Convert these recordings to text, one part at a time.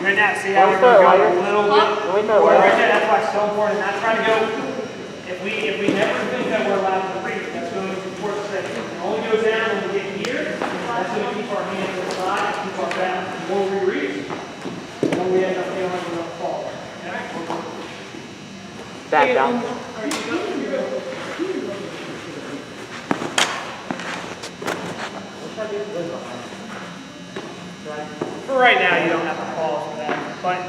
Good now. See how we're going a little bit more right there. That's why it's so important. Not trying to go. If we never think that we're allowed to reach, that's going to be important to say. It only goes down when we get here. That's going to keep our hands to the side, keep our balance. The more we reach, the more we end up feeling like we're going to fall. Okay? Back down. For right now, you don't have to pause for that, but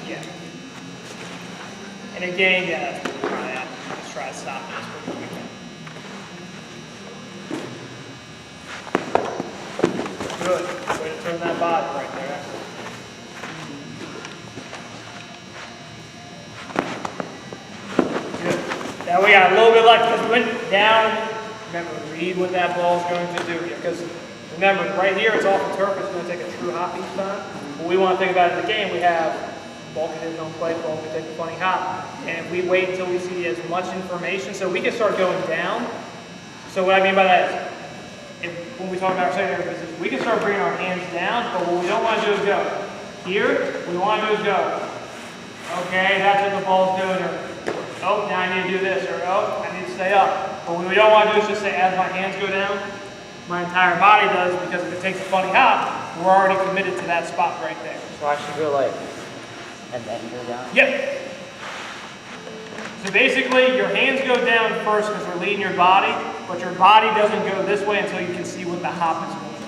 yeah. And again, yeah, let's try to stop this for a weekend. Good. Way to turn that body right there. Good. Now we got a little bit left because we went down. Remember, read what that ball is going to do here. Because remember, right here, it's off the turf. It's going to take a true hop each time. What we want to think about in the game, we have ball can hit, don't play, ball can take a funny hop. And if we wait until we see as much information, so we can start going down. So what I mean by that is, when we talk about our secondary position, we can start bringing our hands down, but what we don't want to do is go here. What we want to do is go, okay, that's what the ball's doing, or oh, now I need to do this, or oh, I need to stay up. But what we don't want to do is just say, as my hands go down, my entire body does, because if it takes a funny hop, we're already committed to that spot right there. So I should go like, and then go down? Yep. So basically, your hands go down first because we're leading your body, but your body doesn't go this way until you can see what the hop is going to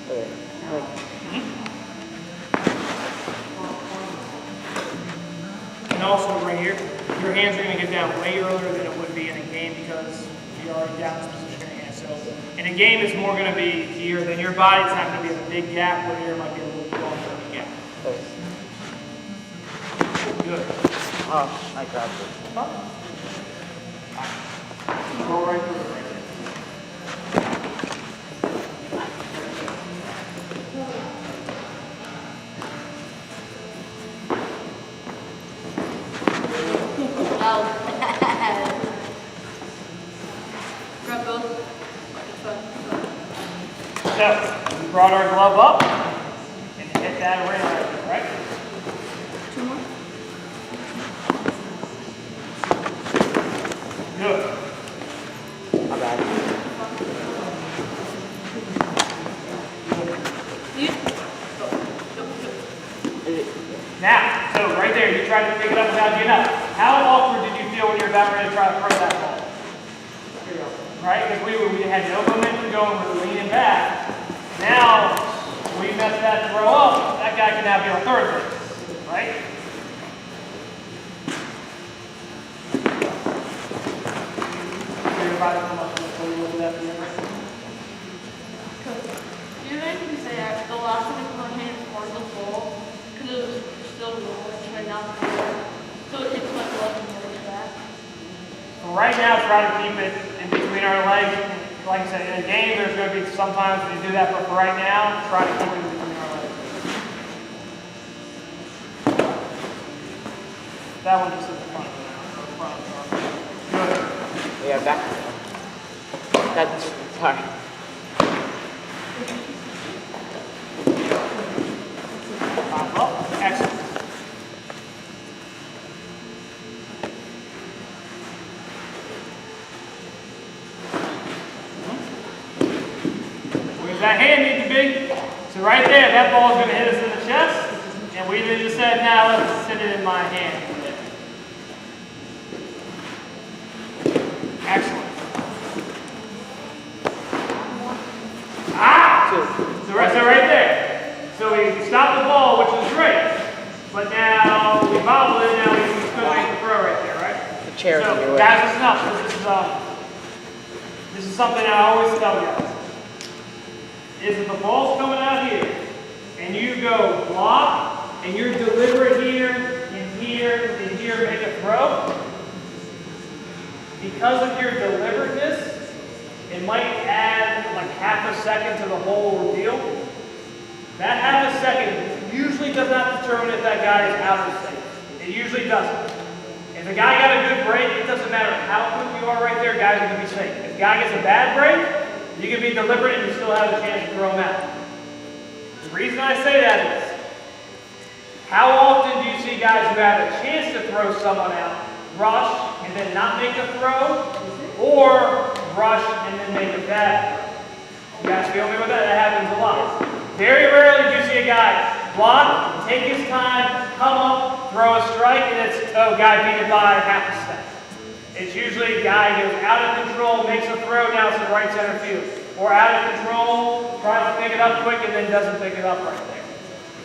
be. Okay. And also right here, your hands are going to get down way earlier than it would be in a game because you're already down this position in your hands. So in a game, it's more going to be here. Then your body's not going to be in a big gap, where here might be a little longer of a gap. Okay. Good. Oh, I grabbed it. Roll right through it right there. Grab both. So, we brought our glove up and hit that ring right there, right? Two more. Good. I'm back. Now, so right there, you tried to pick it up without getting up. How awkward did you feel when you were about ready to try to throw that ball? Right? Because we had no momentum going, we were leaning back. Now, we messed that throw up, that guy can now be on third base. Right? Everybody come up and pull a little bit at the end, right? Do you have anything to say that the last time we put our hand towards the ball, because it was still rolling right now, so it hits my glove and rolls back? For right now, try to keep it in between our legs. Like I said, in a game, there's going to be sometimes when you do that, but for right now, try to keep it in between our legs. That one just isn't fun. Good. Yeah, back. That's, sorry. Pop up. Excellent. Where's that hand need to be? So right there, that ball is going to hit us in the chest, and we just said, now let's sit it in my hand. Excellent. So right there. So we stopped the ball, which is great. But now we bobbled it, now we couldn't make the throw right there, right? The chair's in your So way. guys, listen up. This is something I always tell guys. Is if the ball's coming out here, and you go block, and you're deliberate here, and here, and here, make a throw, because of your deliberateness, it might add like half a second to the whole ordeal. That half a second usually does not determine if that guy is out or safe. It usually doesn't. If a guy got a good break, it doesn't matter how quick you are right there, guys are going to be safe. If a guy gets a bad break, you can be deliberate and you still have a chance to throw him out. The reason I say that is, How often do you see guys who have a chance to throw someone out, rush and then not make a throw, or rush and then make a bad throw? You guys feel me with that? That happens a lot. Very rarely do you see a guy block, take his time, come up, throw a strike, and it's, oh, guy beat it by half a step. It's usually a guy goes out of control, makes a throw down to the right center field. Or out of control, tries to pick it up quick, and then doesn't pick it up right there.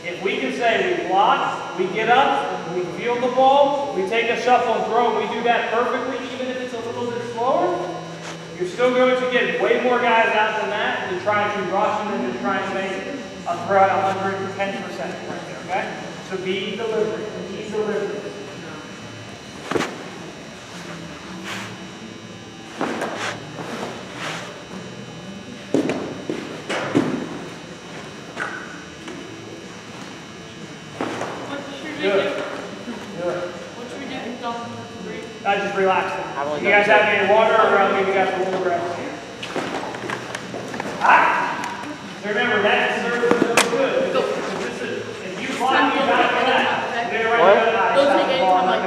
If we can say we block, we get up, we field the ball, we take a shuffle and throw, we do that perfectly, even if it's a little bit slower, you're still going to get way more guys out than that than trying to rush and then trying to make a throw at 110% right there, okay? So be deliberate, be deliberate. Just relax them. You guys have any water, or I'll give you guys a little rest. So remember, that serves is so good. If you block me back for that, they're right there. Don't take any time, like,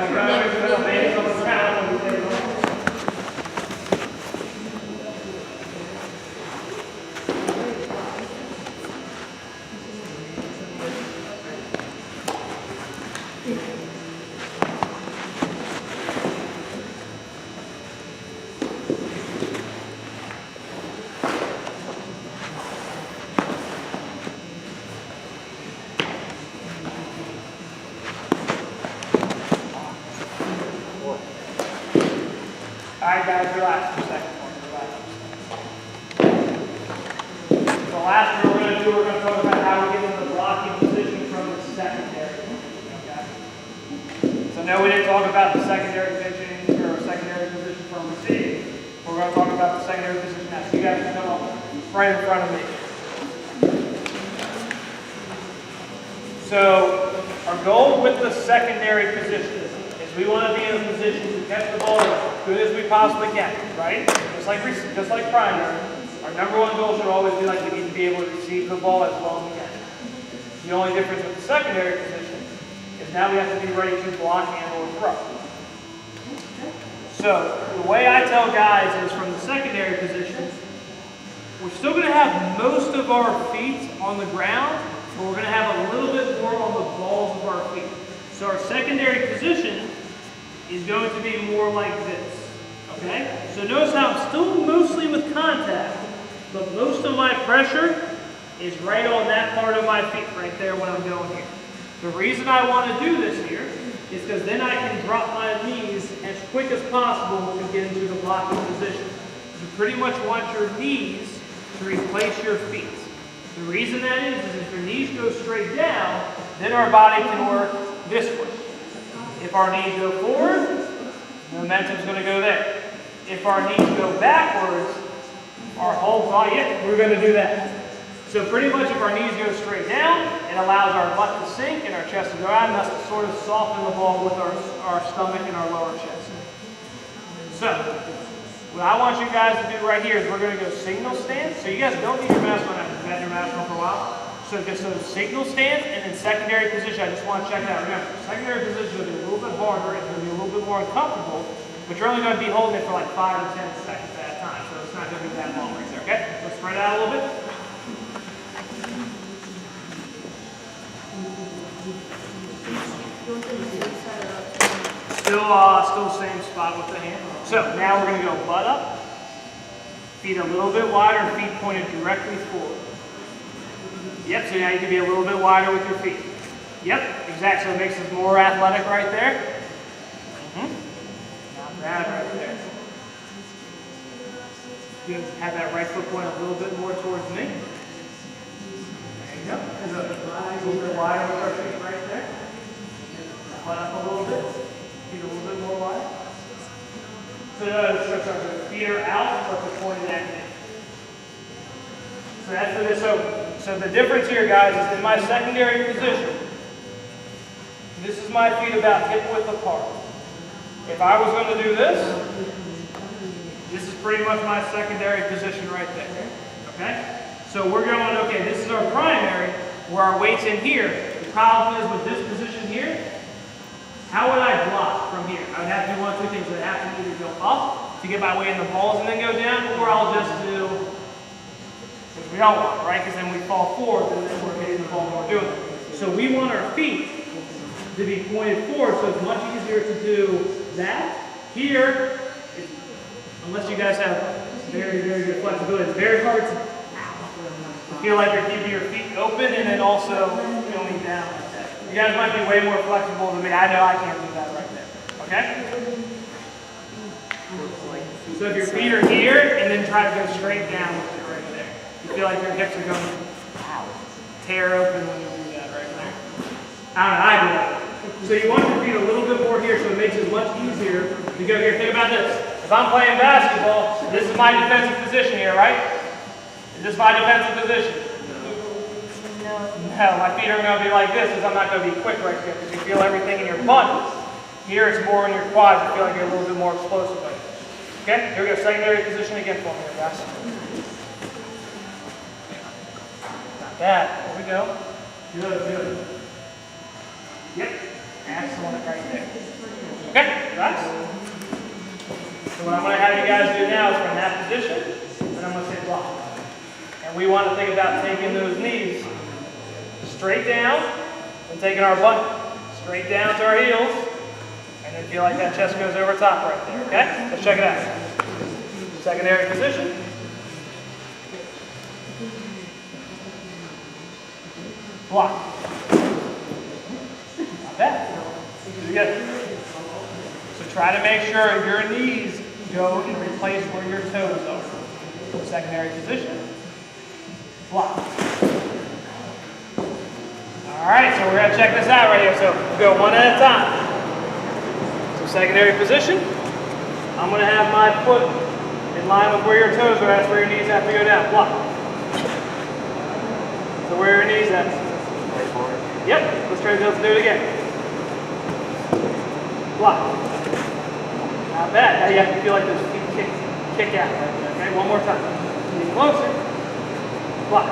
Alright guys, relax for a second. Relax. The last thing we're going to do, we're going to talk about how we get into the blocking position from the secondary. Okay? So no, we didn't talk about the secondary position or secondary position from receiving. We're going to talk about the secondary position now. So you guys can come up right in front of me. So our goal with the secondary position is we want to be in a position to catch the ball as good as we possibly can, right? Just like primary, our number one goal should always be like we need to be able to receive the ball as well as we can. The only difference with the secondary position is now we have to be ready to block and or throw. So the way I tell guys is from the secondary position, we're still going to have most of our feet on the ground, but we're going to have a little bit more on the balls of our feet. So our secondary position is going to be more like this, okay? So notice how I'm still mostly with contact, but most of my pressure is right on that part of my feet right there when I'm going here. The reason I want to do this here is because then I can drop my knees as quick as possible to get into the blocking position. You pretty much want your knees to replace your feet. The reason that is if your knees go straight down, then our body can work this way. If our knees go forward, the momentum's going to go there. If our knees go backwards, our whole body, we're going to do that. So pretty much if our knees go straight down, it allows our butt to sink and our chest to go out, and that's to sort of soften the ball with our stomach and our lower chest. So, what I want you guys to do right here is we're going to go signal stance. So you guys don't need your mask on after you've had your mask on for a while. So just a signal stance and then secondary position. I just want to check it out. Remember, secondary position is going to be a little bit harder. It's going to be a little bit more uncomfortable, but you're only going to be holding it for like 5 or 10 seconds at a time. So it's not going to be that long right there, okay? So spread out a little bit. Still same spot with the hand. So now we're going to go butt up, feet a little bit wider, feet pointed directly forward. Yep, so now you can be a little bit wider with your feet. Yep, exactly. So it makes us more athletic right there. Not bad right there. You have that right foot point a little bit more towards me. There you go. A little bit wider with our feet right there. Butt up a little bit. Feet a little bit more wide. So the feet are out, but they're pointed at me. So that's for this. So the difference here, guys, is in my secondary position, this is my feet about hip width apart. If I was going to do this is pretty much my secondary position right there. Okay? So we're going, okay, this is our primary, where our weight's in here. The problem is with this position here, how would I block from here? I would have to do one of two things. I would have to either go up to get my way in the balls and then go down, or I'll just do, which we don't want, right? Because then we fall forward and then we're hitting the ball when we're doing it. So we want our feet to be pointed forward, so it's much easier to do that. Here, unless you guys have very, very good flexibility, it's very hard to feel like you're keeping your feet open and then also going down like that. You guys might be way more flexible than me. I know I can't do that right there. Okay? So if your feet are here and then try to go straight down with it right there. You feel like your hips are going to tear open when you do that right there. I don't know, I do that. So you want your feet a little bit more here so it makes it much easier to go here. Think about this. If I'm playing basketball, this is my defensive position here, right? Is this my defensive position? No, my feet are going to be like this because I'm not going to be quick right here because you feel everything in your butt. Here it's more in your quads. You feel like you're a little bit more explosive right there. Okay, here we go. Secondary position again for me here, guys. Not bad. There we go. Good, good. Yep. Excellent right there. Okay, guys. So what I'm going to have you guys do now is from that position, and I'm going to say block. And we want to think about taking those knees straight down and taking our butt straight down to our heels, and then feel like that chest goes over top right there. Okay? Let's check it out. Secondary position. Block. Not bad. Do it again. So try to make sure your knees go and replace where your toes are. Secondary position. Block. All right, so we're going to check this out right here. So we'll go one at a time. So secondary position. I'm going to have my foot in line with where your toes are. That's where your knees have to go down. Block. So where are your knees at? Yep. Let's try to do it again. Block. Not bad. Now you have to feel like those feet kick out. Okay, one more time. Get closer. Block.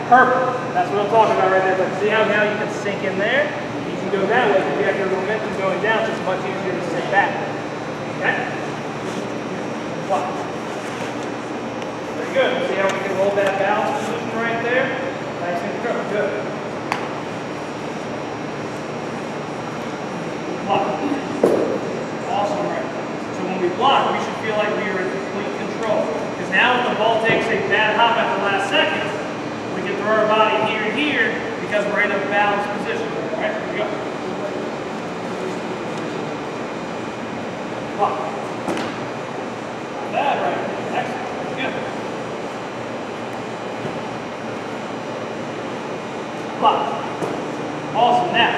Perfect. That's what I'm talking about right there. But see how now you can sink in there? You can go that way. If you have your momentum going down, so it's much easier to sink back. Okay? Block. Very good. See how we can hold that balance position right there? Nice and control. Good. Block. Awesome right there. So when we block, we should feel like we are in complete control. Because now if the ball takes a bad hop at the last second, we can throw our body here and here because we're in a balanced position. All right, here we go. Block. Not bad right there. Excellent. Good. Block. Awesome. Now,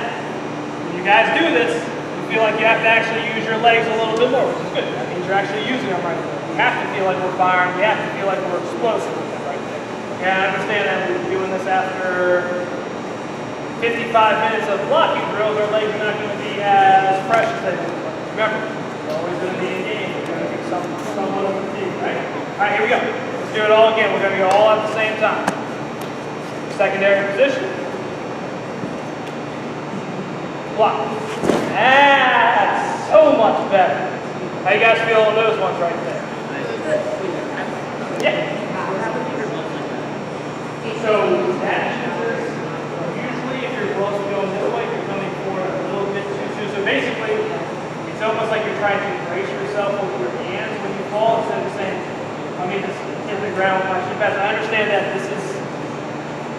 when you guys do this, you feel like you have to actually use your legs a little bit more, which is good. That means you're actually using them right there. We have to feel like we're firing. We have to feel like we're explosive with that right there. Okay, I understand that we're doing this after 55 minutes of blocking drills. Our legs are not going to be as fresh as they were. Remember, we're always going to be engaged. We're going to be somewhat of a fatigue, right? All right, here we go. Let's do it all again. We're going to go all at the same time. Secondary position. Block. That's so much better. How you guys feel on those ones right there? Yeah. So that usually if your gloves are going this way, you're coming forward a little bit too soon. So basically, it's almost like you're trying to brace yourself with your hands when you fall instead of saying, let me just hit the ground with my shin pads. I understand that this is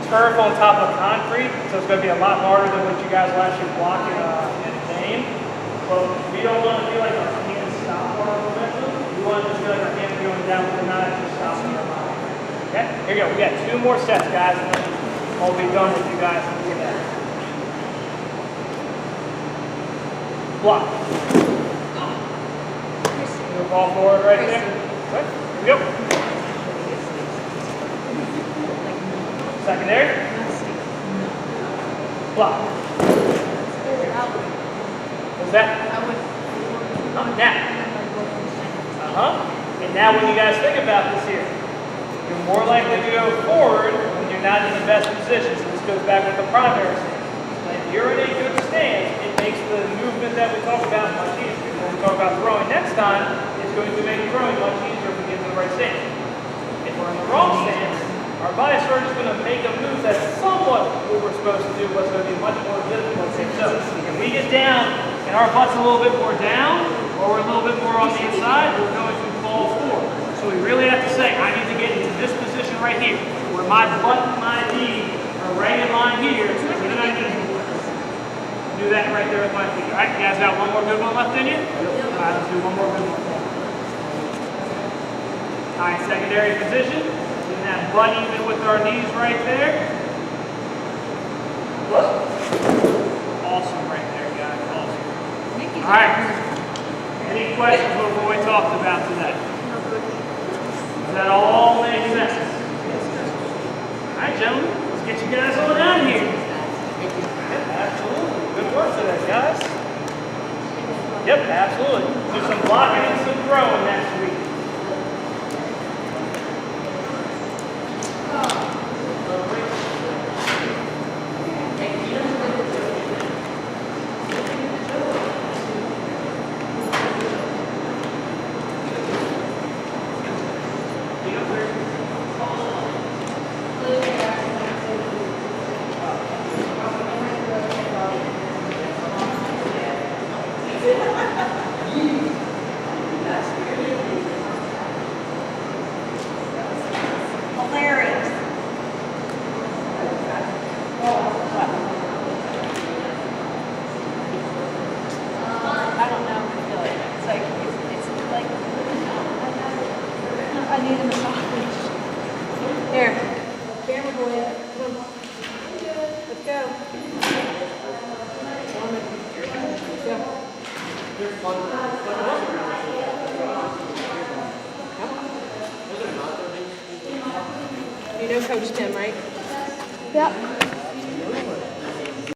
turf on top of concrete, so it's going to be a lot harder than what you guys will actually block in a game. But we don't want to feel like our hands stop our momentum. We want to just feel like our hands are going down, but they're not actually stopping our body. Okay? Here we go. We got 2 more sets, guys, and then we'll be done with you guys. Look at that. Block. Move ball forward right there. Good. Here we go. Secondary. Block. What's that? Now. And now when you guys think about this here, you're more likely to go forward when you're not in the best position. So this goes back with the primary stance. you're in a good stance, it makes the movement that we talk about much easier. When we talk about throwing next time, it's going to make throwing much easier if we get to the right stance. If we're in the wrong stance, our body surge is going to make a move that's somewhat what we're supposed to do, but it's going to be much more difficult. So if we get down and our butt's a little bit more down, or we're a little bit more on the inside, we're going to fall forward. So we really have to say, I need to get into this position right here, where my butt and my knee are right in line here. So then I can do that right there with my feet. All right, you guys got one more good one left in you? All right, let's do one more good one. All right, secondary position. Getting that butt even with our knees right there. Awesome right there, guys. Awesome. All right. Any questions over what we talked about today? Does that all make sense? All right, gentlemen, let's get you guys on out here. Yeah, absolutely. Good work today, guys. Yep, absolutely. Do some blocking and some throwing next week. Hilarious. I don't know. I feel it. It's like it's like I need a massage. Here, camera boy. Come on. Let's go. You know Coach Tim, right? Yep.